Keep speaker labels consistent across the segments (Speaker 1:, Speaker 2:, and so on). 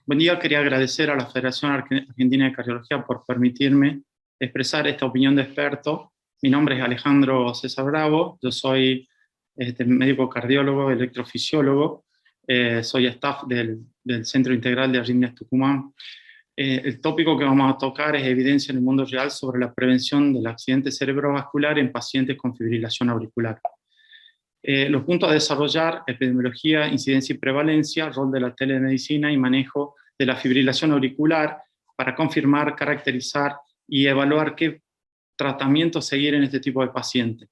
Speaker 1: Buen día, quería agradecer a la Federación Argentina de Cardiología por permitirme expresar esta opinión de experto. Mi nombre es Alejandro César Bravo, yo soy médico cardiólogo, electrofisiólogo, soy staff del Centro Integral de Arritmias Tucumán. El tópico que vamos a tocar es evidencia en el mundo real sobre la prevención del accidente cerebrovascular en pacientes con fibrilación auricular. Los puntos a desarrollar: epidemiología, incidencia y prevalencia, rol de la telemedicina y manejo de la fibrilación auricular para confirmar, caracterizar y evaluar qué tratamiento seguir en este tipo de pacientes.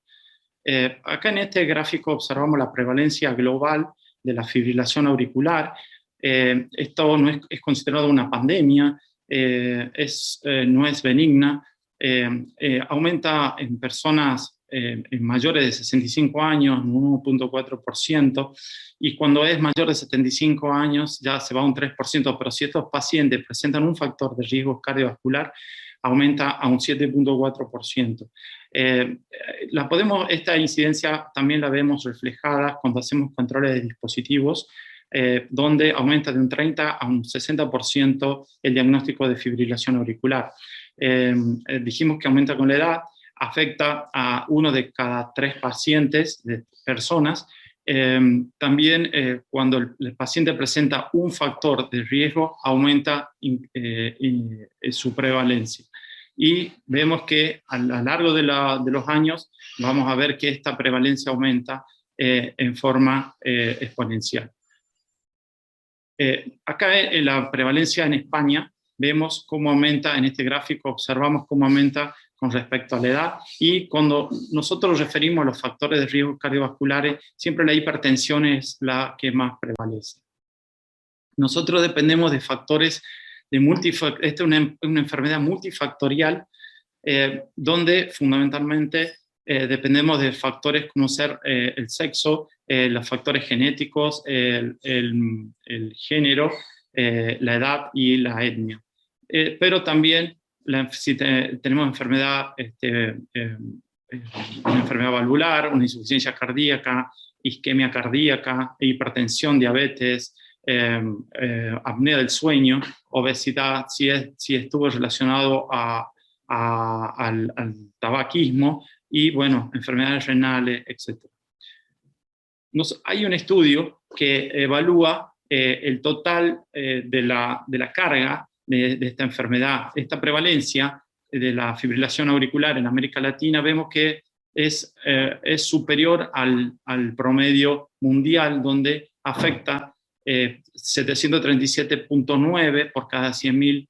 Speaker 1: Acá en este gráfico observamos la prevalencia global de la fibrilación auricular. Esto no es considerado una pandemia, no es benigna, aumenta en personas en mayores de 65 años, un 1.4%, y cuando es mayor de 75 años ya se va a un 3%, pero si estos pacientes presentan un factor de riesgo cardiovascular, aumenta a un 7.4%. Esta incidencia también la vemos reflejada cuando hacemos controles de dispositivos, donde aumenta de un 30 a un 60% el diagnóstico de fibrilación auricular. Dijimos que aumenta con la edad, afecta a 1 de cada 3 pacientes, de personas. También cuando el paciente presenta un factor de riesgo, aumenta su prevalencia. Y vemos que a lo largo de los años vamos a ver que esta prevalencia aumenta en forma exponencial. Acá en la prevalencia en España vemos cómo aumenta, en este gráfico observamos cómo aumenta con respecto a la edad, y cuando nosotros referimos a los factores de riesgo cardiovasculares, siempre la hipertensión es la que más prevalece. Nosotros dependemos de factores esta es una enfermedad multifactorial, donde fundamentalmente dependemos de factores como ser el sexo, los factores genéticos, el género, la edad y la etnia. Pero también si tenemos una enfermedad valvular, una insuficiencia cardíaca, isquemia cardíaca, hipertensión, diabetes, apnea del sueño, obesidad, si estuvo relacionado al tabaquismo, y bueno, enfermedades renales, etc. Hay un estudio que evalúa el total de la carga de esta enfermedad. Esta prevalencia de la fibrilación auricular en América Latina vemos que es superior al promedio mundial, donde afecta 737.9 por cada 100.000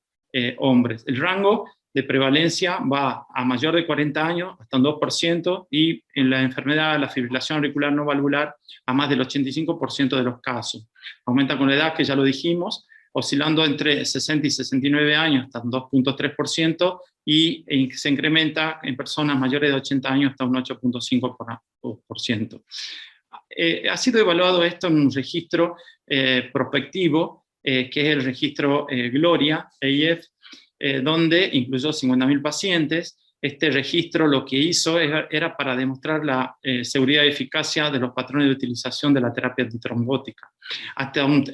Speaker 1: hombres. El rango de prevalencia va a mayor de 40 años hasta un 2%, y en la enfermedad, la fibrilación auricular no valvular, a más del 85% de los casos. Aumenta con la edad, que ya lo dijimos, oscilando entre 60 y 69 años hasta un 2.3%, y se incrementa en personas mayores de 80 años hasta un 8.5%. Ha sido evaluado esto en un registro prospectivo, que es el registro Gloria, EIF, donde incluyó 50.000 pacientes. Este registro lo que hizo era para demostrar la seguridad y eficacia de los patrones de utilización de la terapia antitrombótica.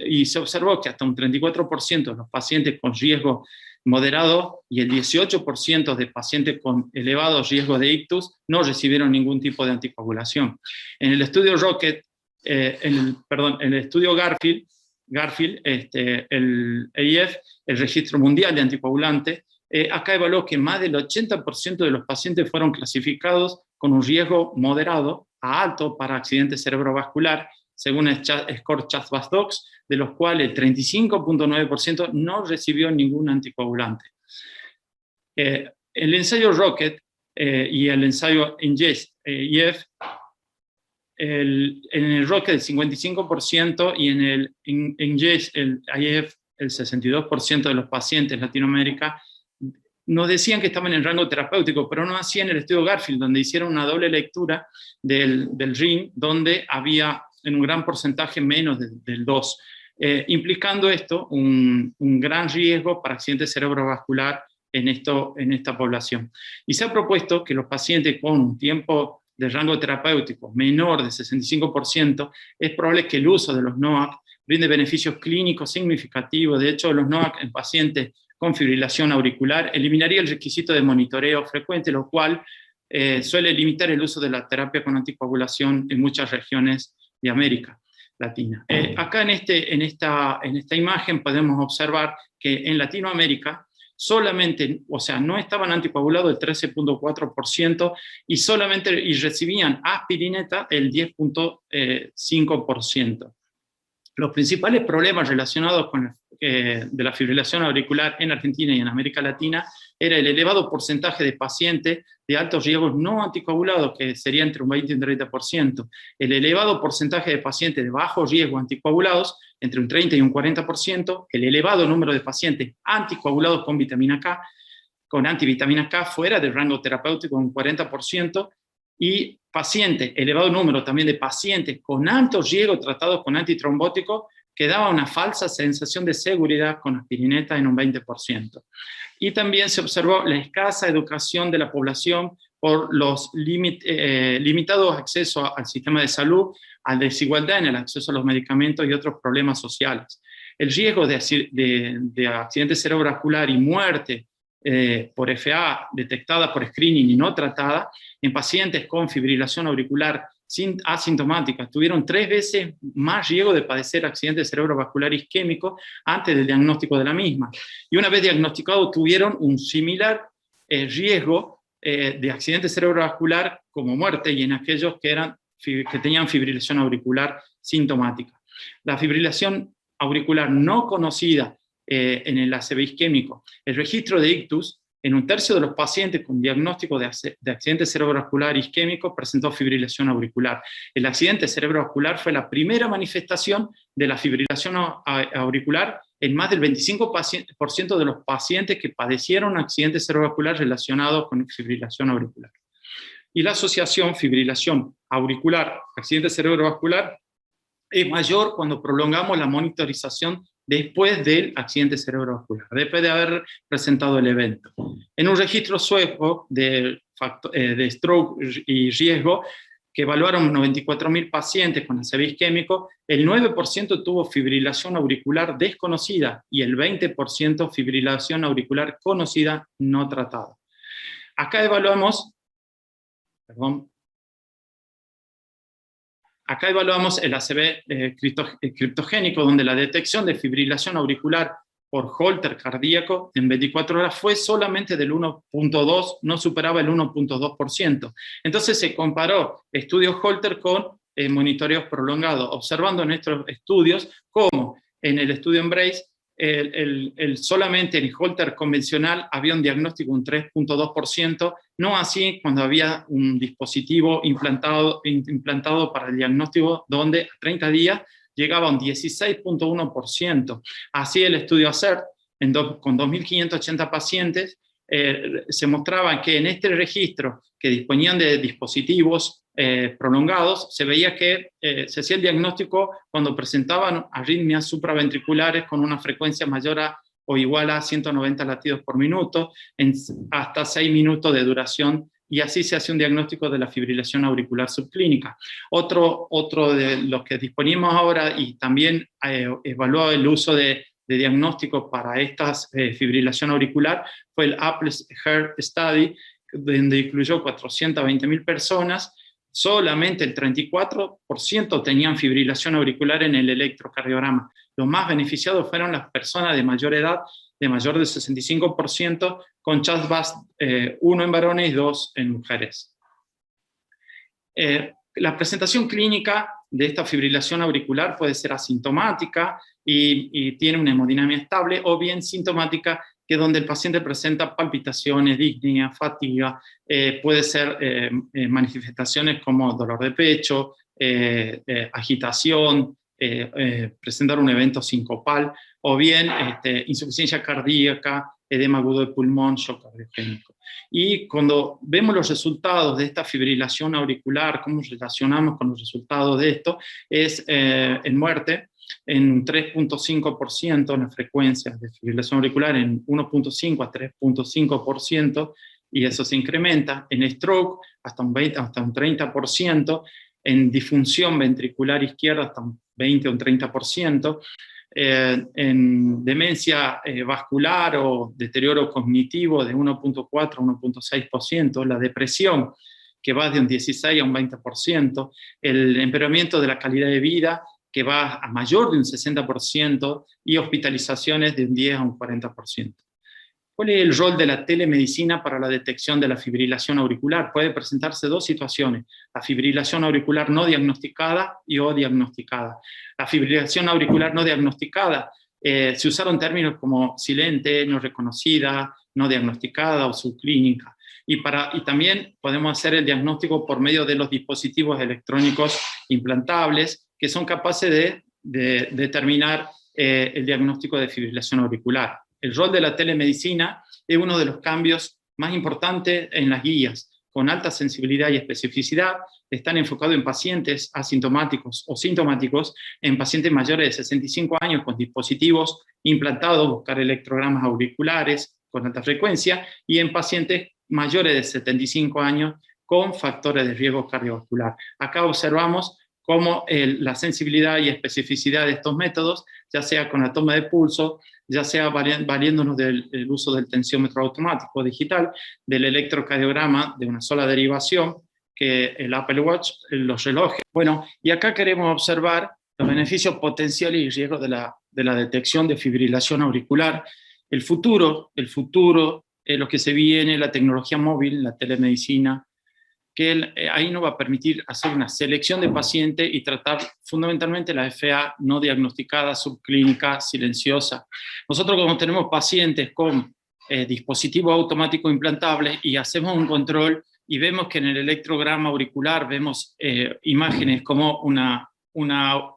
Speaker 1: Y se observó que hasta un 34% de los pacientes con riesgo moderado y el 18% de pacientes con elevado riesgo de ictus no recibieron ningún tipo de anticoagulación. En el estudio Rocket, en el estudio Garfield, el EIF, el Registro Mundial de Anticoagulantes, acá evaluó que más del 80% de los pacientes fueron clasificados con un riesgo moderado a alto para accidente cerebrovascular, según el score CHAS-BASDOX, de los cuales el 35.9% no recibió ningún anticoagulante. El ensayo Rocket y el ensayo EIF, en el Rocket el 55% y en el EIF el 62% de los pacientes en Latinoamérica nos decían que estaban en el rango terapéutico, pero no hacían el estudio Garfield, donde hicieron una doble lectura del RIN, donde había en un gran porcentaje menos del 2, implicando esto un gran riesgo para accidente cerebrovascular en esta población. Y se ha propuesto que los pacientes con un tiempo de rango terapéutico menor de 65%, es probable que el uso de los NOAC rinde beneficios clínicos significativos. De hecho, los NOAC en pacientes con fibrilación auricular eliminaría el requisito de monitoreo frecuente, lo cual suele limitar el uso de la terapia con anticoagulación en muchas regiones de América Latina. Acá en esta imagen podemos observar que en Latinoamérica solamente, o sea, no estaban anticoagulados el 13.4% y recibían aspirineta el 10.5%. Los principales problemas relacionados con de la fibrilación auricular en Argentina y en América Latina era el elevado porcentaje de pacientes de altos riesgos no anticoagulados, que sería entre un 20 y un 30%, el elevado porcentaje de pacientes de bajo riesgo anticoagulados, entre un 30 y un 40%, el elevado número de pacientes anticoagulados con vitamina K, con antivitamina K fuera del rango terapéutico, un 40%, y elevado número también de pacientes con alto riesgo tratados con antitrombóticos, que daba una falsa sensación de seguridad con aspirineta en un 20%. Y también se observó la escasa educación de la población por los limitados accesos al sistema de salud, a desigualdad en el acceso a los medicamentos y otros problemas sociales. El riesgo de accidente cerebrovascular y muerte por FA detectada por screening y no tratada en pacientes con fibrilación auricular asintomática tuvieron 3 veces más riesgo de padecer accidente cerebrovascular isquémico antes del diagnóstico de la misma. Y una vez diagnosticado tuvieron un similar riesgo de accidente cerebrovascular como muerte y en aquellos que tenían fibrilación auricular sintomática. La fibrilación auricular no conocida en el ACV isquémico, el registro de ictus, en un tercio de los pacientes con diagnóstico de accidente cerebrovascular isquémico presentó fibrilación auricular. El accidente cerebrovascular fue la primera manifestación de la fibrilación auricular en más del 25% de los pacientes que padecieron accidente cerebrovascular relacionados con fibrilación auricular. Y la asociación fibrilación auricular, accidente cerebrovascular, es mayor cuando prolongamos la monitorización después del accidente cerebrovascular, después de haber presentado el evento. En un registro sueco de stroke y riesgo, que evaluaron 94.000 pacientes con ACV isquémico, el 9% tuvo fibrilación auricular desconocida y el 20% fibrilación auricular conocida no tratada. Acá evaluamos el ACV criptogénico, donde la detección de fibrilación auricular por Holter cardíaco en 24 horas fue solamente del 1.2, no superaba el 1.2%. Entonces se comparó estudios Holter con monitoreos prolongados, observando en estos estudios cómo en el estudio Embrace solamente en el Holter convencional había un diagnóstico un 3.2%, no así cuando había un dispositivo implantado para el diagnóstico donde a 30 días llegaba a un 16.1%. Así el estudio ACERT, con 2.580 pacientes, se mostraba que en este registro que disponían de dispositivos prolongados, se veía que se hacía el diagnóstico cuando presentaban arritmias supraventriculares con una frecuencia mayor a o igual a 190 latidos por minuto, hasta 6 minutos de duración, y así se hace un diagnóstico de la fibrilación auricular subclínica. Otro de los que disponemos ahora y también evaluó el uso de diagnóstico para esta fibrilación auricular fue el Apples Heart Study, donde incluyó 420.000 personas. Solamente el 34% tenían fibrilación auricular en el electrocardiograma. Los más beneficiados fueron las personas de mayor edad, de mayor de 65%, con CHA2DS 1 en varones y 2 en mujeres. La presentación clínica de esta fibrilación auricular puede ser asintomática y tiene una hemodinamia estable, o bien sintomática, que donde el paciente presenta palpitaciones, disnea, fatiga, puede ser manifestaciones como dolor de pecho, agitación, presentar un evento sincopal, o bien insuficiencia cardíaca, edema agudo de pulmón, shock cardiogénico. Y cuando vemos los resultados de esta fibrilación auricular, cómo relacionamos con los resultados de esto, es en muerte, en un 3.5% en la frecuencia de fibrilación auricular, en 1.5 a 3.5%, y eso se incrementa. En stroke hasta un 30%, en disfunción ventricular izquierda hasta un 20 o un 30%. En demencia vascular o deterioro cognitivo de 1.4 a 1.6%, la depresión que va de un 16 a un 20%, el empeoramiento de la calidad de vida que va a mayor de un 60% y hospitalizaciones de un 10 a un 40%. ¿Cuál es el rol de la telemedicina para la detección de la fibrilación auricular? Puede presentarse dos situaciones: la fibrilación auricular no diagnosticada y o diagnosticada. La fibrilación auricular no diagnosticada, se usaron términos como silente, no reconocida, no diagnosticada o subclínica. Y también podemos hacer el diagnóstico por medio de los dispositivos electrónicos implantables que son capaces de determinar el diagnóstico de fibrilación auricular. El rol de la telemedicina es uno de los cambios más importantes en las guías, con alta sensibilidad y especificidad. Están enfocados en pacientes asintomáticos o sintomáticos, en pacientes mayores de 65 años con dispositivos implantados, buscar electrogramas auriculares con alta frecuencia, y en pacientes mayores de 75 años con factores de riesgo cardiovascular. Acá observamos cómo la sensibilidad y especificidad de estos métodos, ya sea con la toma de pulso, ya sea valiéndonos del uso del tensiómetro automático digital, del electrocardiograma de una sola derivación, que el Apple Watch, los relojes. Bueno, y acá queremos observar los beneficios potenciales y riesgos de la detección de fibrilación auricular. El futuro lo que se viene, la tecnología móvil, la telemedicina, que ahí nos va a permitir hacer una selección de pacientes y tratar fundamentalmente la FA no diagnosticada, subclínica, silenciosa. Nosotros, como tenemos pacientes con dispositivos automáticos implantables y hacemos un control y vemos que en el electrograma auricular vemos imágenes como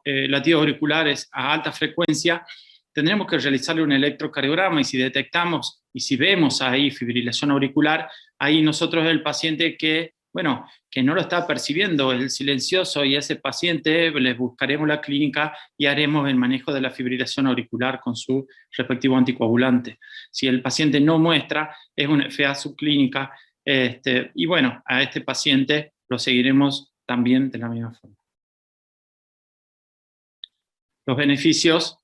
Speaker 1: latidos auriculares a alta frecuencia, tendremos que realizarle un electrocardiograma, y si detectamos y si vemos ahí fibrilación auricular, ahí nosotros el paciente que no lo está percibiendo, el silencioso, y a ese paciente les buscaremos la clínica y haremos el manejo de la fibrilación auricular con su respectivo anticoagulante. Si el paciente no muestra, es una FA subclínica, y bueno, a este paciente lo seguiremos también de la misma forma. Los beneficios.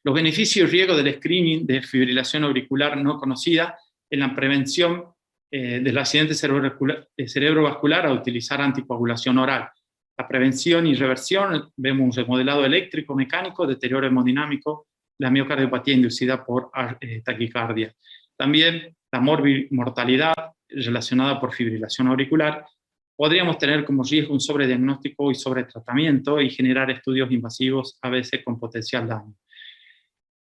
Speaker 1: Los beneficios y riesgos del screening de fibrilación auricular no conocida en la prevención del accidente cerebrovascular a utilizar anticoagulación oral. La prevención y reversión, vemos un remodelado eléctrico, mecánico, deterioro hemodinámico, la miocardiopatía inducida por taquicardia. También la mortalidad relacionada por fibrilación auricular. Podríamos tener como riesgo un sobrediagnóstico y sobretratamiento y generar estudios invasivos, a veces con potencial daño.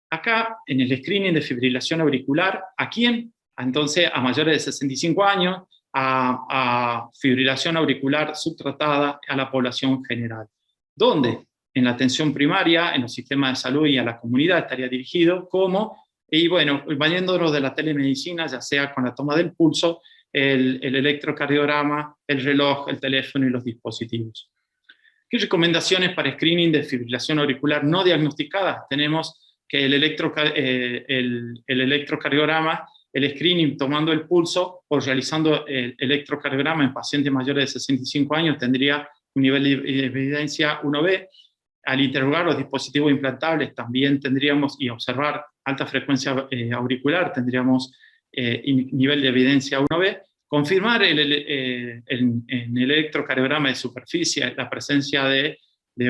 Speaker 1: Acá, en el screening de fibrilación auricular, ¿a quién? Entonces, a mayores de 65 años, a fibrilación auricular subtratada, a la población general. ¿Dónde? En la atención primaria, en los sistemas de salud y a la comunidad estaría dirigido, y bueno, valiéndonos de la telemedicina, ya sea con la toma del pulso, el electrocardiograma, el reloj, el teléfono y los dispositivos. ¿Qué recomendaciones para screening de fibrilación auricular no diagnosticada? Tenemos que el electrocardiograma, el screening tomando el pulso o realizando el electrocardiograma en pacientes mayores de 65 años tendría un nivel de evidencia 1B. Al interrogar los dispositivos implantables también tendríamos, y observar alta frecuencia auricular, tendríamos nivel de evidencia 1B. Confirmar en el electrocardiograma de superficie la presencia de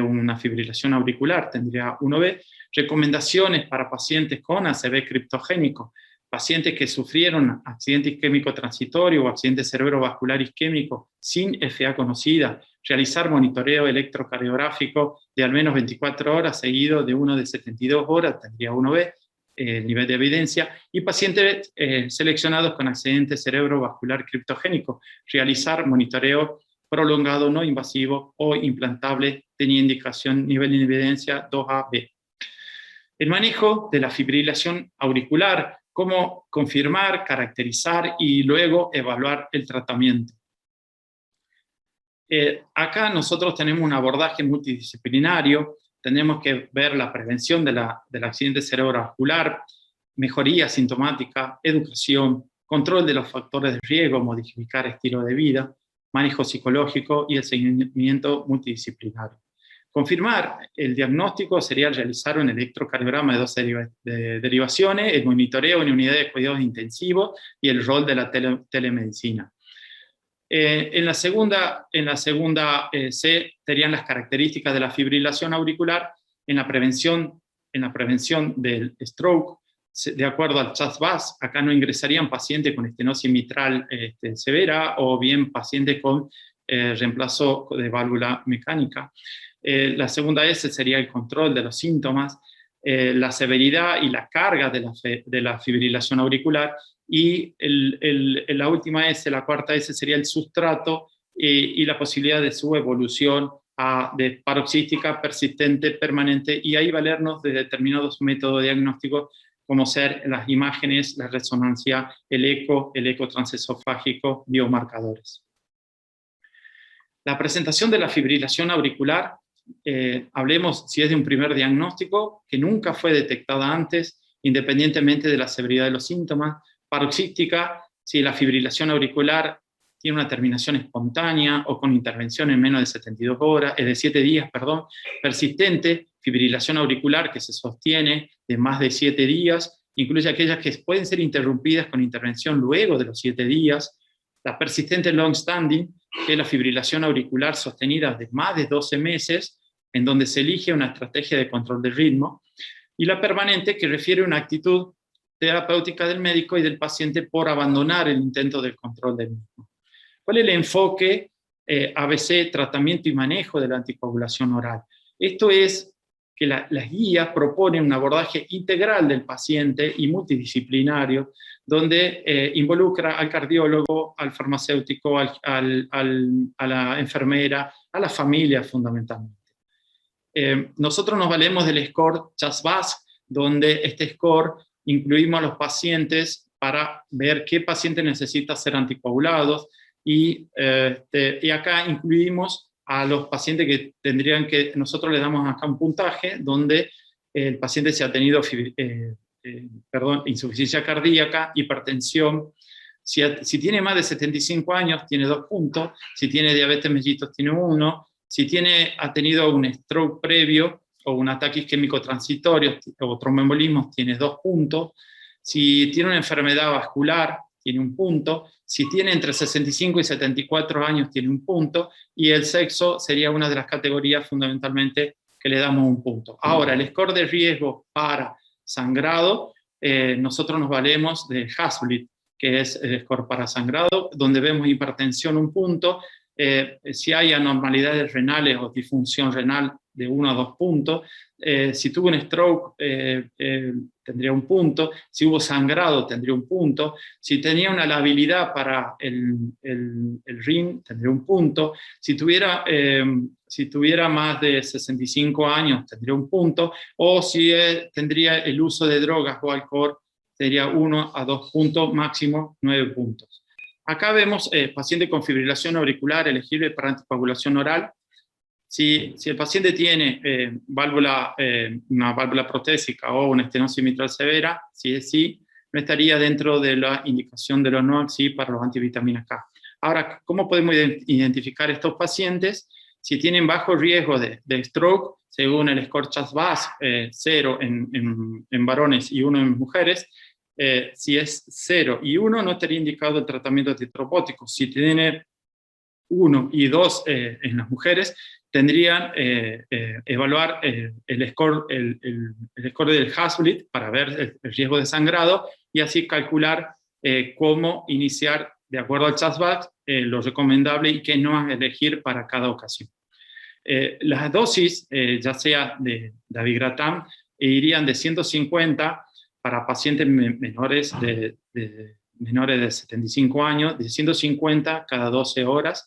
Speaker 1: una fibrilación auricular tendría 1B. Recomendaciones para pacientes con ACV criptogénico, pacientes que sufrieron accidente isquémico transitorio o accidente cerebrovascular isquémico sin FA conocida, realizar monitoreo electrocardiográfico de al menos 24 horas seguido de uno de 72 horas, tendría 1B, nivel de evidencia, y pacientes seleccionados con accidente cerebrovascular criptogénico, realizar monitoreo prolongado no invasivo o implantable, tenía indicación nivel de evidencia 2AB. El manejo de la fibrilación auricular, cómo confirmar, caracterizar y luego evaluar el tratamiento. Acá nosotros tenemos un abordaje multidisciplinario, tenemos que ver la prevención del accidente cerebrovascular, mejoría sintomática, educación, control de los factores de riesgo, modificar estilo de vida, manejo psicológico y el seguimiento multidisciplinario. Confirmar el diagnóstico sería realizar un electrocardiograma de dos derivaciones, el monitoreo en unidades de cuidados intensivos y el rol de la telemedicina. En la segunda C serían las características de la fibrilación auricular en la prevención del stroke. De acuerdo al CHAS-VAS, acá no ingresarían pacientes con estenosis mitral severa o bien pacientes con reemplazo de válvula mecánica. La segunda S sería el control de los síntomas, la severidad y la carga de la fibrilación auricular, y la última S, la cuarta S, sería el sustrato y la posibilidad de su evolución de paroxística, persistente, permanente, y ahí valernos de determinados métodos diagnósticos como ser las imágenes, la resonancia, el eco transesofágico, biomarcadores. La presentación de la fibrilación auricular, hablemos si es de un primer diagnóstico que nunca fue detectada antes, independientemente de la severidad de los síntomas. Paroxística, si la fibrilación auricular tiene una terminación espontánea o con intervención en menos de 72 horas, de 7 días, perdón. Persistente, fibrilación auricular que se sostiene de más de 7 días, incluye aquellas que pueden ser interrumpidas con intervención luego de los 7 días. La persistente long standing, que es la fibrilación auricular sostenida de más de 12 meses, en donde se elige una estrategia de control del ritmo. Y la permanente, que refiere a una actitud terapéutica del médico y del paciente por abandonar el intento del control del mismo. ¿Cuál es el enfoque ABC, tratamiento y manejo de la anticoagulación oral? Esto es que las guías proponen un abordaje integral del paciente y multidisciplinario, donde involucra al cardiólogo, al farmacéutico, a la enfermera, a la familia fundamentalmente. Nosotros nos valemos del score CHAS-VAS, donde este score incluimos a los pacientes para ver qué paciente necesita ser anticoagulados, y acá incluimos a los pacientes que tendrían que, nosotros le damos acá un puntaje, donde el paciente se ha tenido insuficiencia cardíaca, hipertensión. Si tiene más de 75 años, tiene 2 puntos. Si tiene diabetes mellitus, tiene 1. Si ha tenido un stroke previo o un ataque isquémico transitorio o tromboembolismo, tiene 2 puntos. Si tiene una enfermedad vascular, tiene 1 punto. Si tiene entre 65 y 74 años, tiene 1 punto. Y el sexo sería una de las categorías fundamentalmente que le damos 1 punto. Ahora, el score de riesgo para sangrado, nosotros nos valemos del Hasbulla, que es el score para sangrado, donde vemos hipertensión 1 punto, si hay anormalidades renales o disfunción renal de 1 a 2 puntos, si tuvo un stroke tendría 1 punto, si hubo sangrado tendría 1 punto, si tenía una labilidad para el ring tendría 1 punto, si tuviera más de 65 años tendría 1 punto, o si tendría el uso de drogas o alcohol sería 1 a 2 puntos, máximo 9 puntos. Acá vemos paciente con fibrilación auricular elegible para anticoagulación oral. Si el paciente tiene una válvula protésica o una estenosis mitral severa, si es sí, no estaría dentro de la indicación de los NOAC para los antivitaminas K. Ahora, ¿cómo podemos identificar estos pacientes? Si tienen bajo riesgo de stroke, según el score CHAS-VAS, 0 en varones y 1 en mujeres. Si es 0 y 1, no estaría indicado el tratamiento antitropótico. Si tiene 1 y 2 en las mujeres, tendrían evaluar el score del Hasbulla para ver el riesgo de sangrado y así calcular cómo iniciar, de acuerdo al CHAS-VAS, lo recomendable y qué no elegir para cada ocasión. Las dosis, ya sea de dabigatran, irían de 150 para pacientes menores de 75 años, de 150 cada 12 horas,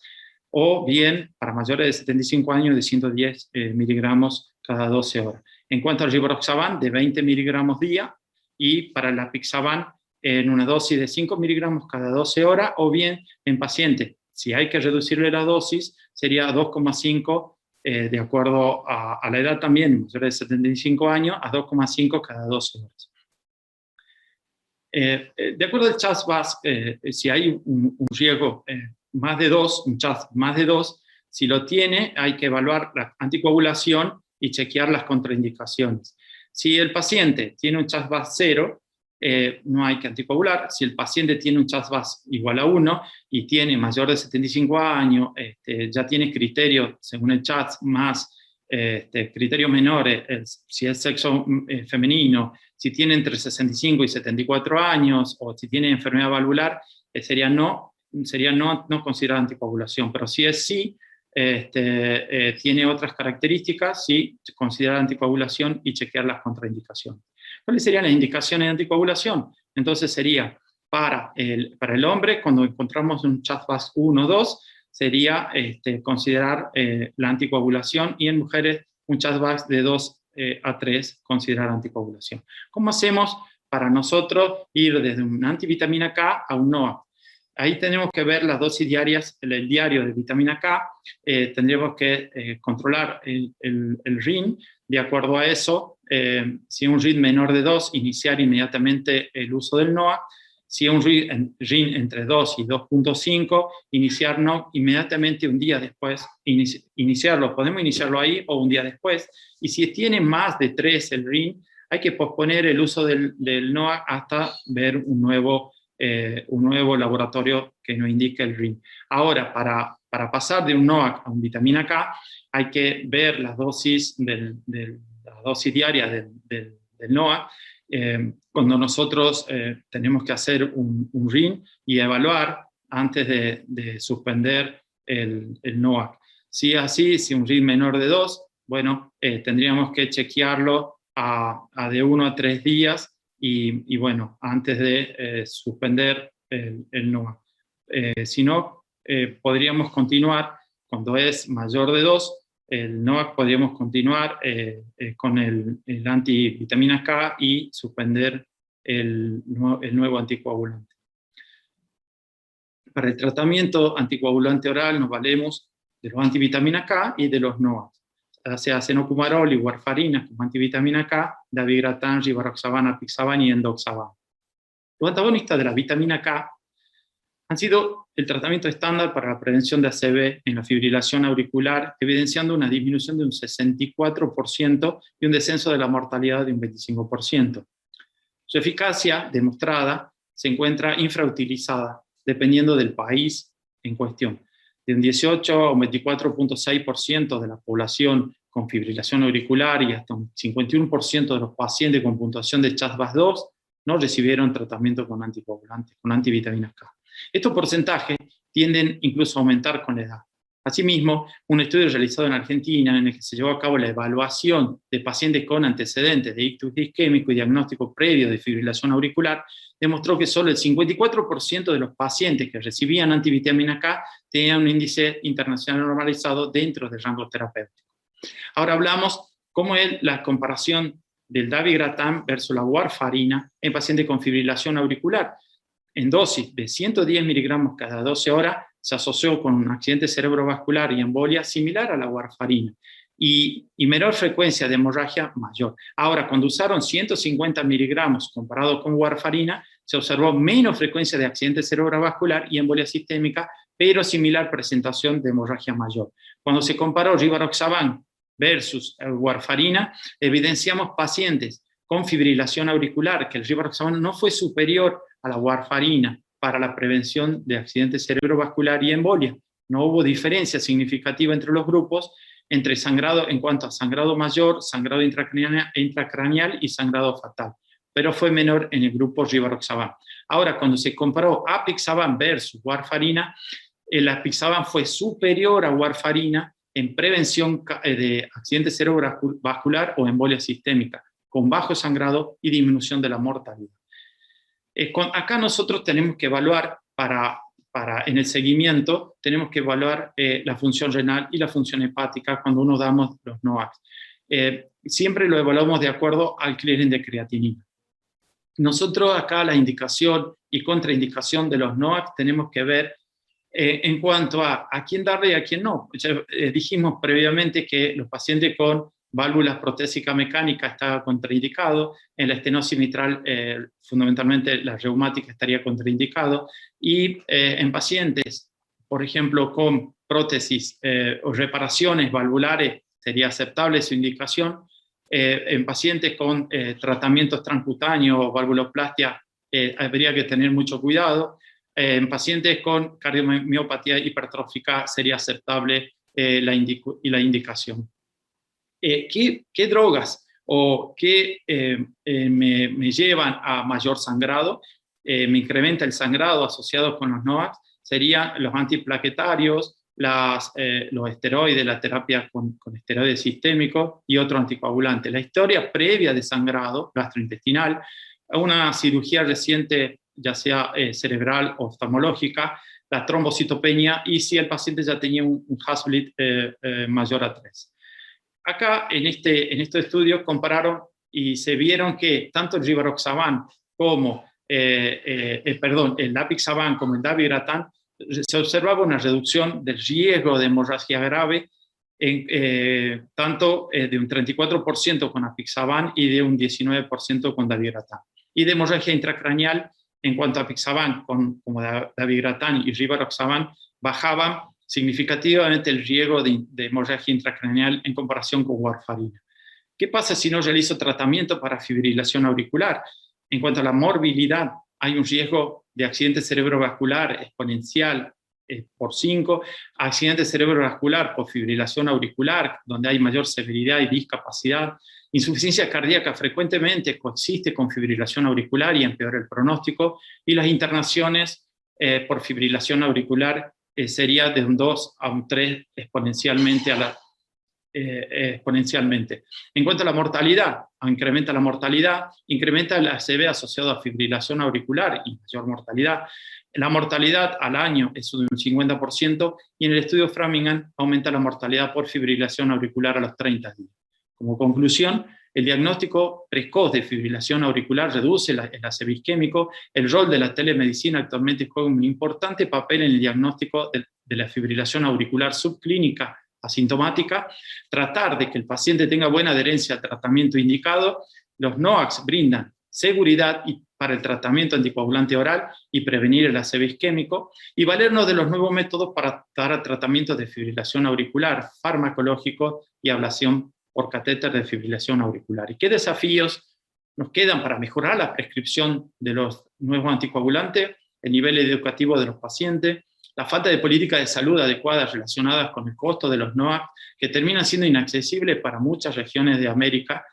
Speaker 1: o bien para mayores de 75 años de 110 miligramos cada 12 horas. En cuanto al rivaroxaban, de 20 miligramos día, y para la apixaban en una dosis de 5 miligramos cada 12 horas, o bien en pacientes, si hay que reducirle la dosis, sería 2,5 de acuerdo a la edad también, mayores de 75 años, a 2,5 cada 12 horas. De acuerdo al CHAS-VAS, si hay un riesgo más de 2, un CHAS más de 2, si lo tiene, hay que evaluar la anticoagulación y chequear las contraindicaciones. Si el paciente tiene un CHAS-VAS 0, no hay que anticoagular. Si el paciente tiene un CHAS-VAS igual a 1 y tiene mayor de 75 años, ya tiene criterios, según el CHAS, más criterios menores, si es sexo femenino, si tiene entre 65 y 74 años, o si tiene enfermedad valvular, sería no considerar anticoagulación. Pero si es sí, tiene otras características, sí, considerar anticoagulación y chequear las contraindicaciones. ¿Cuáles serían las indicaciones de anticoagulación? Entonces sería para el hombre, cuando encontramos un CHAS-VAS 1 o 2, sería considerar la anticoagulación, y en mujeres un CHAS-VAS de 2 a 3, considerar anticoagulación. ¿Cómo hacemos para nosotros ir desde una antivitamina K a un NOAC? Ahí tenemos que ver las dosis diarias, el diario de vitamina K, tendríamos que controlar el RIN. De acuerdo a eso, si un RIN menor de 2, iniciar inmediatamente el uso del NOAC. Si un RIN entre 2 y 2.5, iniciarlo inmediatamente un día después, iniciarlo, podemos iniciarlo ahí o un día después. Y si tiene más de 3 el RIN, hay que posponer el uso del NOAC hasta ver un nuevo laboratorio que nos indique el RIN. Ahora, para pasar de un NOAC a un vitamina K, hay que ver las dosis, la dosis diaria del NOAC. Cuando nosotros tenemos que hacer un RIN y evaluar antes de suspender el NOAC. Si así, si un RIN menor de 2, bueno, tendríamos que chequearlo a de 1 a 3 días, y bueno, antes de suspender el NOAC. Si no, podríamos continuar, cuando es mayor de 2, el NOAC podríamos continuar con el antivitamina K y suspender el nuevo anticoagulante. Para el tratamiento anticoagulante oral nos valemos de los antivitamina K y de los NOAC, sea cenocumarol y warfarina como antivitamina K, dabigatran, rivaroxaban, apixaban y endoxaban. Los antagonistas de la vitamina K han sido el tratamiento estándar para la prevención de ACV en la fibrilación auricular, evidenciando una disminución de un 64% y un descenso de la mortalidad de un 25%. Su eficacia demostrada se encuentra infrautilizada, dependiendo del país en cuestión. De un 18 a un 24.6% de la población con fibrilación auricular y hasta un 51% de los pacientes con puntuación de CHAS-VAS 2 no recibieron tratamiento con anticoagulantes, con antivitaminas K. Estos porcentajes tienden incluso a aumentar con la edad. Asimismo, un estudio realizado en Argentina en el que se llevó a cabo la evaluación de pacientes con antecedentes de ictus isquémico y diagnóstico previo de fibrilación auricular demostró que solo el 54% de los pacientes que recibían antivitamina K tenían un índice internacional normalizado dentro del rango terapéutico. Ahora hablamos cómo es la comparación del dabigatran versus la warfarina en pacientes con fibrilación auricular. En dosis de 110 miligramos cada 12 horas se asoció con un accidente cerebrovascular y embolia similar a la warfarina, y menor frecuencia de hemorragia mayor. Ahora, cuando usaron 150 miligramos comparado con warfarina, se observó menos frecuencia de accidente cerebrovascular y embolia sistémica, pero similar presentación de hemorragia mayor. Cuando se comparó rivaroxaban versus warfarina, evidenciamos pacientes con fibrilación auricular que el rivaroxaban no fue superior a la warfarina para la prevención de accidente cerebrovascular y embolia. No hubo diferencia significativa entre los grupos, entre sangrado en cuanto a sangrado mayor, sangrado intracraneal y sangrado fatal, pero fue menor en el grupo rivaroxaban. Ahora, cuando se comparó apixaban versus warfarina, el apixaban fue superior a warfarina en prevención de accidente cerebrovascular o embolia sistémica, con bajo sangrado y disminución de la mortalidad. Acá nosotros tenemos que evaluar, en el seguimiento, tenemos que evaluar la función renal y la función hepática cuando uno damos los NOACs. Siempre lo evaluamos de acuerdo al clearing de creatinina. Nosotros acá la indicación y contraindicación de los NOACs tenemos que ver en cuanto a quién darle y a quién no. Ya, dijimos previamente que los pacientes con válvulas protésicas mecánicas está contraindicado, en la estenosis mitral fundamentalmente la reumática estaría contraindicado, y en pacientes, por ejemplo, con prótesis o reparaciones valvulares sería aceptable su indicación. En pacientes con tratamientos transcutáneos o valvuloplastia habría que tener mucho cuidado. En pacientes con cardiomiopatía hipertrófica sería aceptable la indicación. ¿Qué drogas o qué me llevan a mayor sangrado? Me incrementa el sangrado asociado con los NOACs, serían los antiplaquetarios, los esteroides, la terapia con esteroides sistémicos y otro anticoagulante. La historia previa de sangrado gastrointestinal, una cirugía reciente, ya sea cerebral o oftalmológica, la trombocitopenia y si el paciente ya tenía un Hasblit mayor a 3. Acá, en estos estudios, compararon y se vieron que tanto el rivaroxaban como, el apixaban como el dabigatran, se observaba una reducción del riesgo de hemorragia grave, tanto de un 34% con apixaban y de un 19% con dabigatran. Y de hemorragia intracraneal, en cuanto a apixaban, como dabigatran y rivaroxaban, bajaban significativamente el riesgo de hemorragia intracraneal en comparación con warfarina. ¿Qué pasa si no realizo tratamiento para fibrilación auricular? En cuanto a la morbilidad, hay un riesgo de accidente cerebrovascular exponencial por 5, accidente cerebrovascular por fibrilación auricular, donde hay mayor severidad y discapacidad, insuficiencia cardíaca frecuentemente coexiste con fibrilación auricular y empeora el pronóstico, y las internaciones por fibrilación auricular sería de un 2 a un 3 exponencialmente exponencialmente. En cuanto a la mortalidad, incrementa la mortalidad, incrementa la ACV asociado a fibrilación auricular y mayor mortalidad. La mortalidad al año es de un 50% y en el estudio Framingham aumenta la mortalidad por fibrilación auricular a los 30 días. Como conclusión, el diagnóstico precoz de fibrilación auricular reduce el ACV isquémico. El rol de la telemedicina actualmente juega un importante papel en el diagnóstico de la fibrilación auricular subclínica asintomática, tratar de que el paciente tenga buena adherencia al tratamiento indicado. Los NOACs brindan seguridad para el tratamiento anticoagulante oral y prevenir el ACV isquémico, y valernos de los nuevos métodos para dar tratamientos de fibrilación auricular, farmacológico y ablación por catéter de fibrilación auricular. ¿Y qué desafíos nos quedan para mejorar la prescripción de los nuevos anticoagulantes? El nivel educativo de los pacientes, la falta de políticas de salud adecuadas relacionadas con el costo de los NOAC, que terminan siendo inaccesibles para muchas regiones de América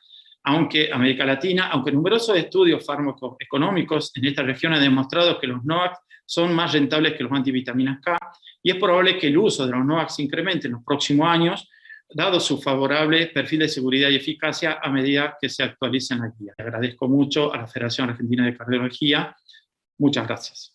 Speaker 1: Latina, aunque numerosos estudios farmacoeconómicos en esta región han demostrado que los NOAC son más rentables que los antivitaminas K, y es probable que el uso de los NOAC se incremente en los próximos años, dado su favorable perfil de seguridad y eficacia a medida que se actualicen las guías. Le agradezco mucho a la Federación Argentina de Cardiología. Muchas gracias.